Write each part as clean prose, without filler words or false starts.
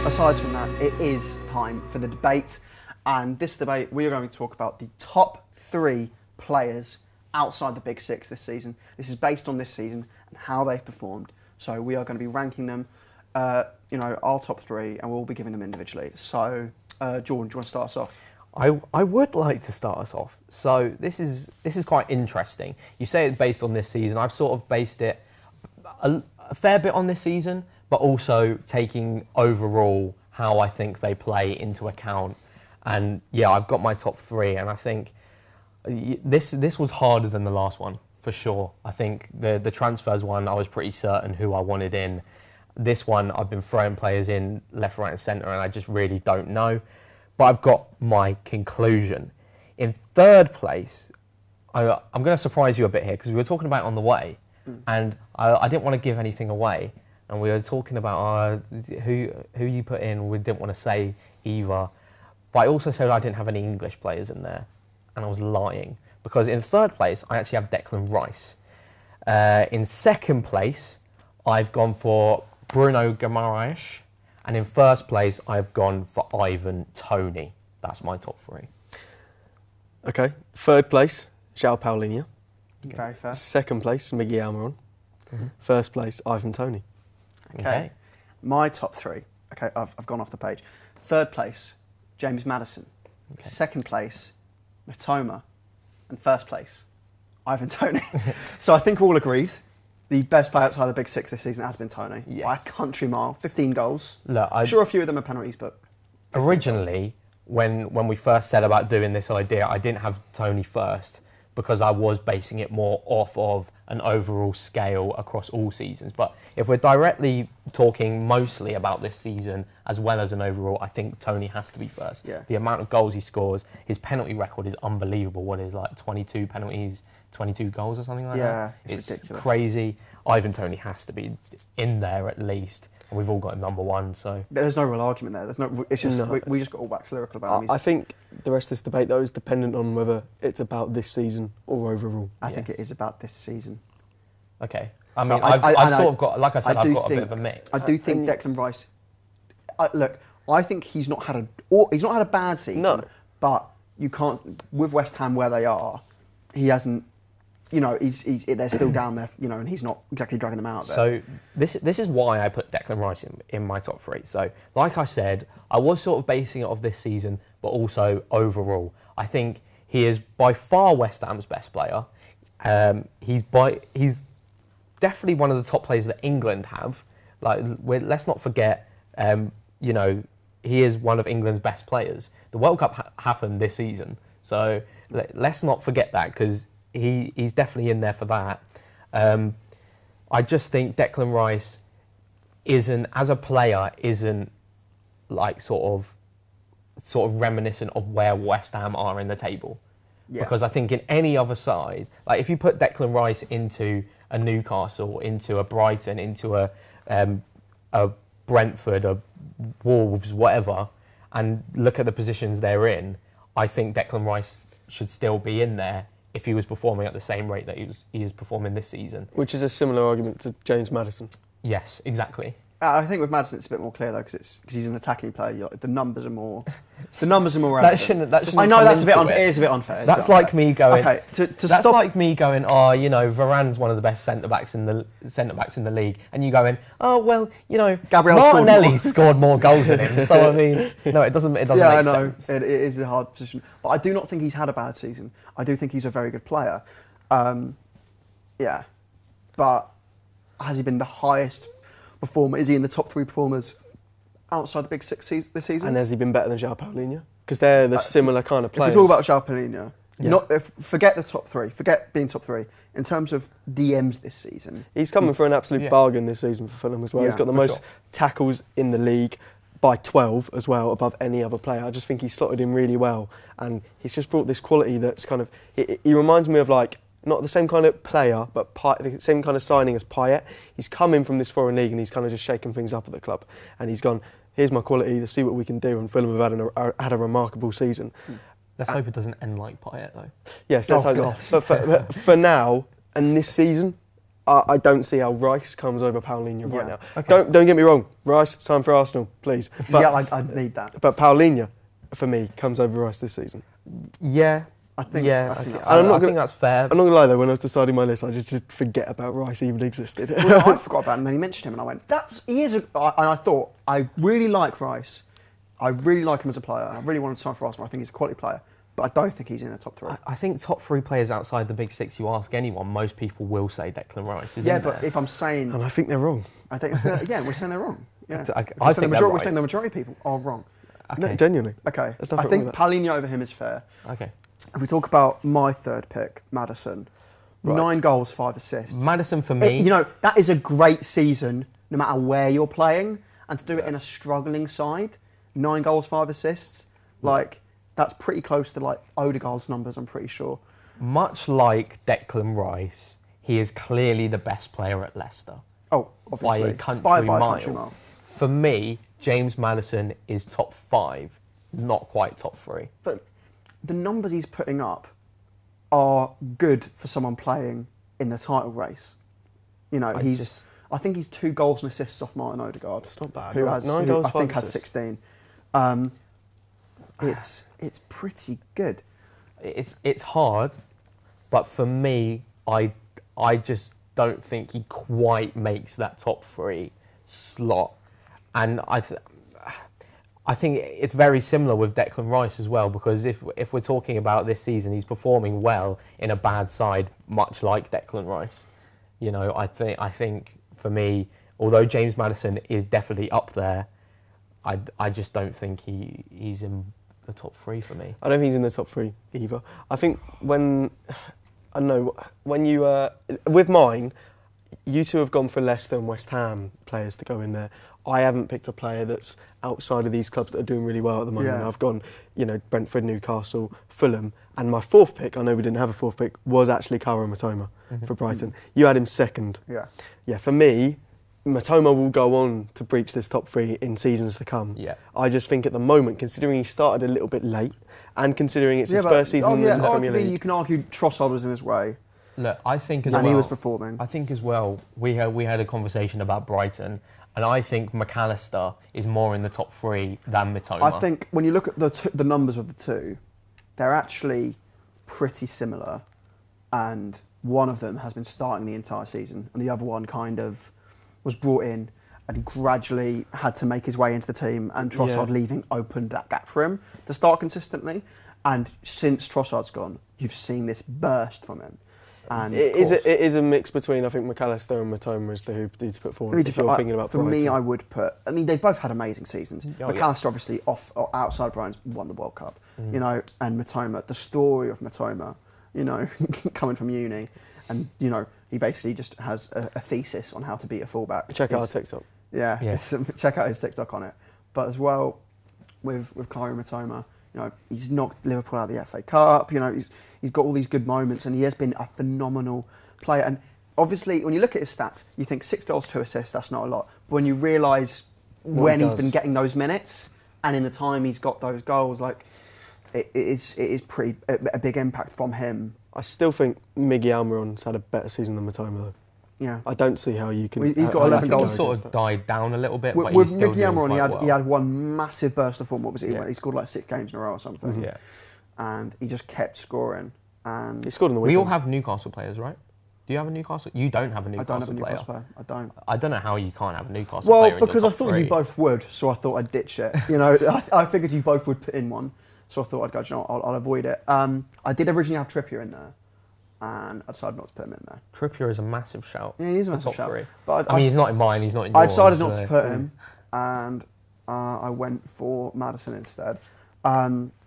aside from that, it is time for the debate. And this debate, we are going to talk about the top 3 players outside the Big Six this season. This is based on this season and how they've performed. So we are going to be ranking them, our top 3, and we'll be giving them individually. So, Jordan, do you want to start us off? I would like to start us off. So this is quite interesting. You say it's based on this season. I've sort of based it a fair bit on this season, but also taking overall how I think they play into account. And yeah, I've got my top 3, and I think this was harder than the last one for sure. I think the transfers one, I was pretty certain who I wanted in. This one, I've been throwing players in left, right, and centre, and I just really don't know. But I've got my conclusion. In 3rd place, I'm going to surprise you a bit here because we were talking about it on the way, and I didn't want to give anything away. And we were talking about who you put in. We didn't want to say either. But I also said I didn't have any English players in there, and I was lying because in 3rd place I actually have Declan Rice. In 2nd place, I've gone for Bruno Guimaraes. And in 1st place, I've gone for Ivan Toney. That's my top 3. Okay. 3rd place, João Paulinho. Okay. Very fair. 2nd place, Miguel Almiron. 1st place, Ivan Toney. Okay. My top 3. Okay, I've gone off the page. 3rd place, James Maddison. Okay. 2nd place, Matoma. And 1st place, Ivan Toney. So I think all agreed. The best player outside the Big Six this season has been Toney. Yes. By a country mile, 15 goals. Look, I'm sure a few of them are penalties, but... Originally, when we first said about doing this idea, I didn't have Toney first because I was basing it more off of an overall scale across all seasons. But if we're directly talking mostly about this season as well as an overall, I think Toney has to be first. Yeah. The amount of goals he scores, his penalty record is unbelievable. What is like 22 penalties, 22 goals or something like that? Yeah, it's ridiculous. Crazy. Ivan Toney has to be in there at least. And we've all got him number 1, so... There's no real argument there. There's no. It's just, No. we just got all wax lyrical about him. I think the rest of this debate, though, is dependent on whether it's about this season or overall. I think it is about this season. Okay. I So mean, I've sort of got, like I said, I do I've got a bit think- of a mix. I do think Declan Rice... look, I think he's not had a bad season, No. but you can't... With West Ham where they are, he hasn't... they're still down there, and he's not exactly dragging them out there. So this is why I put Declan Rice in my top 3. So like I said, I was sort of basing it off this season, but also overall. I think he is by far West Ham's best player. He's definitely one of the top players that England have. Let's not forget, he is one of England's best players. The World Cup happened this season, so let's not forget that because he's definitely in there for that. I just think Declan Rice as a player, isn't like sort of reminiscent of where West Ham are in the table. Yeah. Because I think in any other side, like if you put Declan Rice into a Newcastle, into a Brighton, into a Brentford, a Wolves, whatever, and look at the positions they're in, I think Declan Rice should still be in there if he was performing at the same rate that he is performing this season. Which is a similar argument to James Maddison. Yes, exactly. I think with Maddison it's a bit more clear though because he's an attacking player. The numbers are more. The numbers are more. That shouldn't I know that's a bit unfair. it. It is a bit unfair. That's like me going. Okay, that's like me going. Oh, Varane's one of the best centre backs in the league, and you going, oh well, Gabriel Martinelli scored more goals than him. So I mean, no, it doesn't. It doesn't yeah, make I know. sense. It is a hard position, but I do not think he's had a bad season. I do think he's a very good player. Yeah, but has he been the highest performer? Is he in the top 3 performers outside the Big Six this season? And has he been better than João Paulinho? Because they're the similar kind of players. If we talk about João Paulinho, forget the top 3, forget being top 3. In terms of DMs this season, he's coming for an absolute bargain this season for Fulham as well. Yeah, he's got the most tackles in the league by 12 as well, above any other player. I just think he's slotted in really well, and he's just brought this quality that's kind of... He reminds me of not the same kind of player, but the same kind of signing as Payet. He's come in from this foreign league and he's kind of just shaking things up at the club. And he's gone, here's my quality, let's see what we can do. And Fulham have had a remarkable season. Let's hope it doesn't end like Payet though. Yes, let's hope. But for now, and this season, I don't see how Rice comes over Paulinho right Yeah. now. Okay. Don't get me wrong, Rice, sign for Arsenal, please. But, yeah, I need that. but Paulinho, for me, comes over Rice this season. Yeah. I think. Yeah, I think that's And I'm not I think that's fair. I'm not gonna lie though, when I was deciding my list, I just did forget about Rice even existed. Well, no, I forgot about him, and then he mentioned him, and I went, and I thought, I really like Rice. I really like him as a player. I really want to sign for Arsenal. I think he's a quality player, but I don't think he's in the top 3. I think top 3 players outside the big 6, you ask anyone, most people will say Declan Rice. Yeah, but if I'm saying, And I think they're wrong. I think, yeah, we're saying they're wrong. Yeah. I think they're we're right. saying the majority of people are wrong. Okay. No, genuinely. Okay, There's I nothing think wrong with Paulinho over him is fair. Okay. If we talk about my third pick, Maddison, Right. 9 goals, 5 assists. Madison for me. You know, that is a great season, no matter where you're playing, and to do it in a struggling side, 9 goals, 5 assists, like that's pretty close to like Odegaard's numbers, I'm pretty sure. Much like Declan Rice, he is clearly the best player at Leicester. Oh, By obviously. a country by mile. a country mile. For me, James Maddison is top 5, not quite top 3. But the numbers he's putting up are good for someone playing in the title race. You know, I think he's 2 goals and assists off Martin Odegaard. It's not bad. Who right? has 9 who goals, I think 5 has assists. 16. It's pretty good. It's hard, but for me, I just don't think he quite makes that top 3 slot. And I think it's very similar with Declan Rice as well, because if we're talking about this season, he's performing well in a bad side, much like Declan Rice. You know, I think for me, although James Maddison is definitely up there, I just don't think he's in the top 3 for me. I don't think he's in the top 3 either. I think when you with mine, you two have gone for Leicester and West Ham players to go in there. I haven't picked a player that's outside of these clubs that are doing really well at the moment. Yeah. I've gone, Brentford, Newcastle, Fulham, and my 4th pick, I know we didn't have a 4th pick, was actually Kaoru Matoma for Brighton. You had him 2nd. Yeah. Yeah, for me, Matoma will go on to breach this top 3 in seasons to come. Yeah. I just think at the moment, considering he started a little bit late, and considering it's his but- first season in the Premier arguably League. you can argue Trossard was in his way, Look, I think as and well. he was performing. I think as well, we had a conversation about Brighton, and I think McAllister is more in the top 3 than Mitoma. I think when you look at the numbers of the two, they're actually pretty similar, and one of them has been starting the entire season, and the other one kind of was brought in and gradually had to make his way into the team, and Trossard leaving opened that gap for him to start consistently. And since Trossard's gone, you've seen this burst from him. And It is a mix between, I think, McAllister and Matoma as to who needs to put forward. If you're thinking about for Brighton. me, I would put. I mean, they've both had amazing seasons. Oh, McAllister, obviously, outside Brighton's won the World Cup. You know, and Matoma, the story of Matoma, coming from uni, and he basically just has a thesis on how to be a fullback. Check out our TikTok. Yeah, Yeah. check out his TikTok on it. But as well, with Kaoru Matoma, he's knocked Liverpool out of the FA Cup. He's got all these good moments, and he has been a phenomenal player. And obviously, when you look at his stats, you think 6 goals, 2 assists, that's not a lot. But when you realise when he's been getting those minutes, and in the time he's got those goals, like it is pretty a big impact from him. I still think Miggy Almiron's had a better season than Matoma, though. Yeah. I don't see how you can. Well, he's got how 11 you can goals. He go sort against of that. died down a little bit, but With he's still Mickey doing Almiron, quite well. he had one massive burst of form. What was it? Yeah. He scored like 6 games in a row or something. Yeah. And he just kept scoring. And He scored in the We weekend. all have Newcastle players, right? Do you have a Newcastle? You don't have a I Newcastle don't have a player. Newcastle player. I don't. I don't know how you can't have a Newcastle player Well, in your because I top thought 3. you both would, so I thought I'd ditch it. I figured you both would put in one, so I thought I'd go, I'll avoid it. I did originally have Trippier in there, and I decided not to put him in there. Trippier is a massive shout. Yeah, he is a for massive top shout. 3. But I mean, he's not in mine. He's not in I yours. decided not so- to put him, and I went for Maddison instead.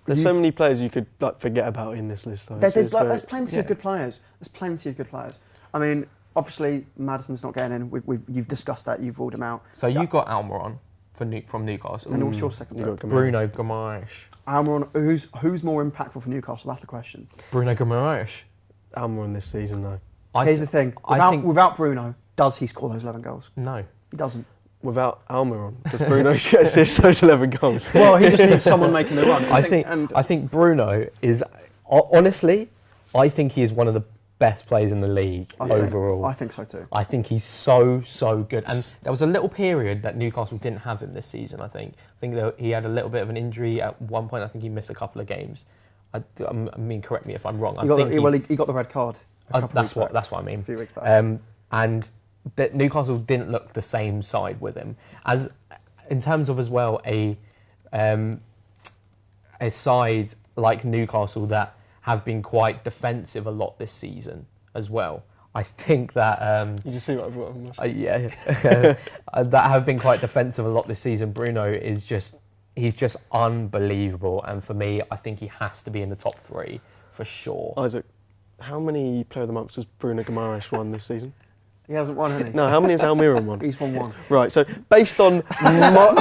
There's so many players you could forget about in this list, though. There's plenty of good players. There's plenty of good players. I mean, obviously, Maddison's not getting in. You've discussed that. You've ruled him out. So you got Almiron from Newcastle. And what's your second You pick? got Guimaraes. Bruno Guimaraes. Almiron, who's more impactful for Newcastle? That's the question. Bruno Guimaraes. Almiron this season, though. Here's the thing. Without Bruno, does he score those 11 goals? No. He doesn't. Without Almiron, does Bruno assist those 11 goals? Well, he just needs someone making the run. I think Bruno is honestly, I think he is one of the best players in the league overall. I think so too. I think he's so good. And there was a little period that Newcastle didn't have him this season, I think. I think that he had a little bit of an injury at one point. I think he missed a couple of games. I mean, correct me if I'm wrong. He got the red card. That's what I mean. A few weeks back. And that Newcastle didn't look the same side with him. As in terms of as well a side like Newcastle that have been quite defensive a lot this season as well. I think that you just see what I've got. that have been quite defensive a lot this season. Bruno is he's just unbelievable, and for me, I think he has to be in the top 3 for sure. Isaac, how many Player of the Months has Bruno Guimaraes won this season? He hasn't won, has he? No, how many has Almiron won? He's won 1. Right, so based on hundreds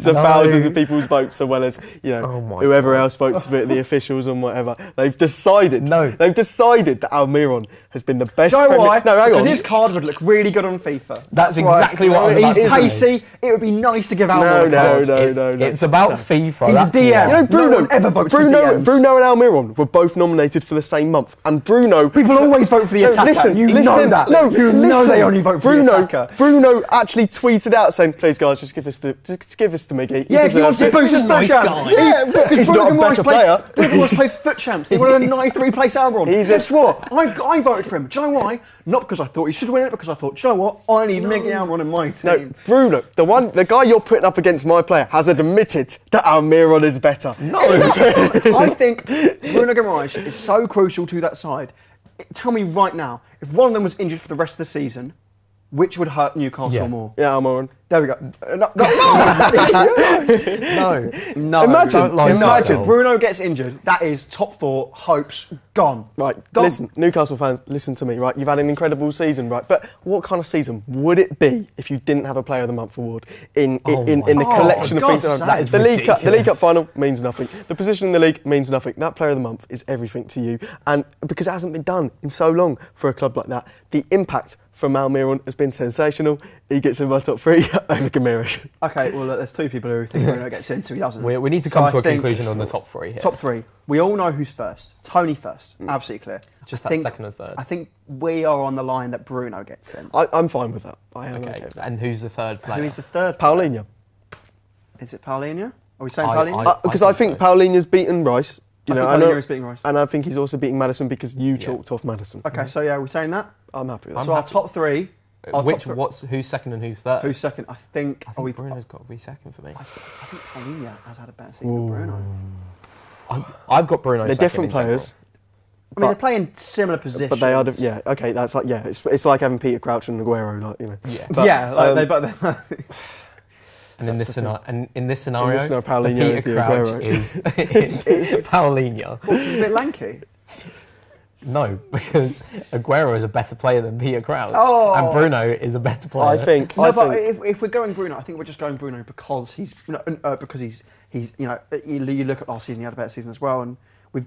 of thousands of people's votes, as well as whoever else votes for it, the officials and whatever, they've decided that Almiron has been the best. Do you know why? No, hang on. Because his card would look really good on FIFA. That's exactly what I'm about He's to say. pacey. It would be nice to give Almiron a card. No. It's about FIFA. He's a DM. You know, Bruno, no one ever votes for DMs. Bruno and Almiron were both nominated for the same month, and Bruno. People always vote for the attacker. Listen, you know that. No, you know they only vote for the attacker. Bruno actually tweeted out saying, "Please, guys, just give this to Miggy." Yes, he wants to boost his foot champ. Yeah, but he's not a better player. Bruno plays foot champs. He wanted a 93-place Almiron. Guess what? I voted for him. Do you know why? Not because I thought he should win it, because I thought, do you know what? I need Miggy Almiron in my team. No, Bruno, the guy you're putting up against my player, has admitted that Almiron is better. No, I think Bruno Guimaraes is so crucial to that side. Tell me right now, if one of them was injured for the rest of the season, which would hurt Newcastle more? Yeah, Almiron. There we go. No. Imagine Bruno gets injured. That is top 4 hopes gone. Right, listen, Newcastle fans, listen to me. Right, you've had an incredible season, right? But what kind of season would it be if you didn't have a Player of the Month award in the collection of things? The League Cup final means nothing. The position in the league means nothing. That Player of the Month is everything to you, and because it hasn't been done in so long for a club like that, the impact from Almiron has been sensational. He gets in my top 3 over Guimaraes. Okay, well, look, there's 2 people who think Bruno gets in, so he doesn't. We need to come to a conclusion on the top 3 here. Top 3. We all know who's first. Tony first. Absolutely clear. Just that second and third. I think we are on the line that Bruno gets in. I'm fine with that. I am okay with that. And who's the third player? Who is the third Paulinho. Is it Paulinho? Are we saying Paulinho? Because I think Paulinho's beaten Rice. Paulinho is beating Rice. And I think he's also beating Maddison because you chalked off Maddison. Okay, so yeah, are we saying that? I'm happy with that. So our top 3... Who's second and who's third? Who's second? I think Bruno's got to be second for me. I think Paulinho has had a better season than Bruno. I've got Bruno. They're different players. I mean, they're playing similar positions. But they are, okay. That's like, it's like having Peter Crouch and Aguero, like, you know. Yeah. And in this scenario, Paulinho Peter Crouch is Paulinho. He's a bit lanky. No, because Aguero is a better player than Peter Crouch, and Oh. Bruno is a better player. I think. If we're going Bruno, I think we're just going Bruno because he's you look at last season, he had a better season as well, and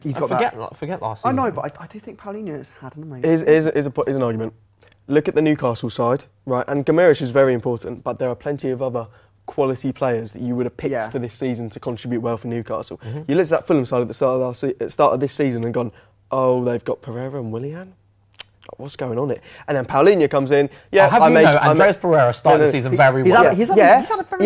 he's got that. Forget last season. I know, but I do think Paulinho has had an amazing. Here's an argument. Look at the Newcastle side, right? And Guimaraes is very important, but there are plenty of other quality players that you would have picked for this season to contribute well for Newcastle. Mm-hmm. You looked at that Fulham side at the start of this season and gone, oh, they've got Pereira and Willian? What's going on here? And then Paulinho comes in. Yeah, Andres Pereira started the season very well. He's had a very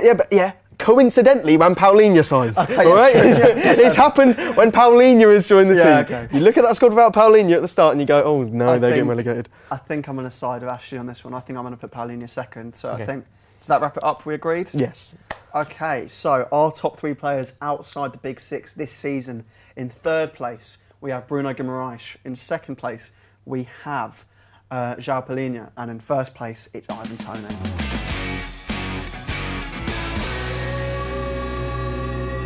good season. Coincidentally, when Paulinho signs, all right? It's happened when Paulinho has joined the team. Okay. You look at that squad without Paulinho at the start and you go, oh no, they're getting relegated. I think I'm on the side of Ashley on this one. I think I'm going to put Paulinho second. So I think, does that wrap it up? We agreed? Yes. Okay, so our top 3 players outside the Big 6 this season. In third place, we have Bruno Guimaraes. In second place, we have João Paulinho. And in first place, it's Ivan Toney.